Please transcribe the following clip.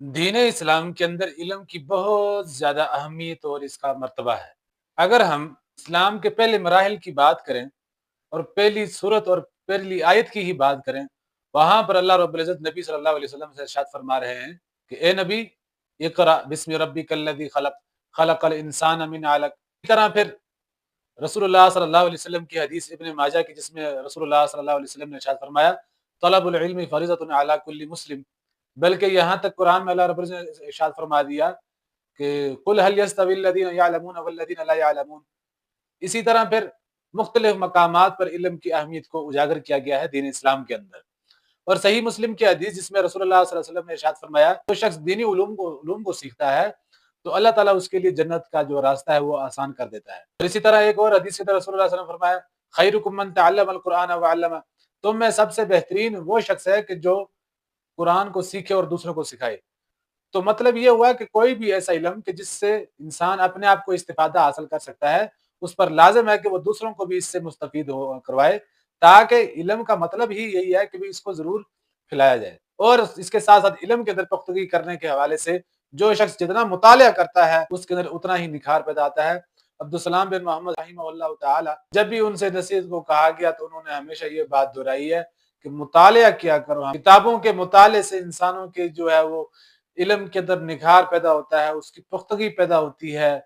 دین اسلام کے اندر علم کی بہت زیادہ اہمیت اور اس کا مرتبہ ہے۔ اگر ہم اسلام کے پہلے مراحل کی بات کریں اور پہلی صورت اور پہلی آیت کی ہی بات کریں، وہاں پر اللہ رب العزت نبی صلی اللہ علیہ وسلم سے ارشاد فرما رہے ہیں کہ اے نبی، اقرأ بسم ربک الذی خلق، خلق الانسان من علق۔ اسی طرح پھر رسول اللہ صلی اللہ علیہ وسلم کی حدیث ابن ماجہ کی، جس میں رسول اللہ صلی اللہ علیہ وسلم نے ارشاد فرمایا طلب العلم فریضۃ علی کل مسلم، بلکہ یہاں تک قرآن میں اللہ رب العزت نے ارشاد فرما دیا کہ قل هل يستوي الذين يعلمون والذين لا يعلمون۔ اسی طرح پھر مختلف مقامات پر علم کی اہمیت کو اجاگر کیا گیا ہے دین اسلام کے اندر۔ اور صحیح مسلم کی حدیث جس میں رسول اللہ صلی اللہ علیہ وسلم نے ارشاد فرمایا جو شخص دینی علوم کو سیکھتا ہے تو اللہ تعالیٰ اس کے لیے جنت کا جو راستہ ہے وہ آسان کر دیتا ہے۔ اور اسی طرح ایک اور حدیث کے اندر رسول اللہ صلی اللہ علیہ وسلم نے فرمایا خیرکم من تعلم القرآن وعلمہ، تم میں سب سے بہترین وہ شخص ہے کہ جو قرآن کو سیکھے اور دوسروں کو سکھائے۔ تو مطلب یہ ہوا کہ کوئی بھی ایسا علم کہ جس سے انسان اپنے آپ کو استفادہ حاصل کر سکتا ہے، اس پر لازم ہے کہ وہ دوسروں کو بھی اس سے مستفید کروائے، تاکہ علم کا مطلب ہی یہی ہے کہ بھی اس کو ضرور پھیلایا جائے۔ اور اس کے ساتھ ساتھ علم کے اندر پختگی کرنے کے حوالے سے جو شخص جتنا مطالعہ کرتا ہے اس کے اندر اتنا ہی نکھار پیدا آتا ہے۔ عبدالسلام بن محمد رحمہ اللہ تعالی، جب بھی ان سے نصیحت کو کہا گیا تو انہوں نے ہمیشہ یہ بات دہرائی ہے کہ مطالعہ کیا کرو۔ کتابوں کے مطالعے سے انسانوں کے جو ہے وہ علم کے اندر نکھار پیدا ہوتا ہے، اس کی پختگی پیدا ہوتی ہے۔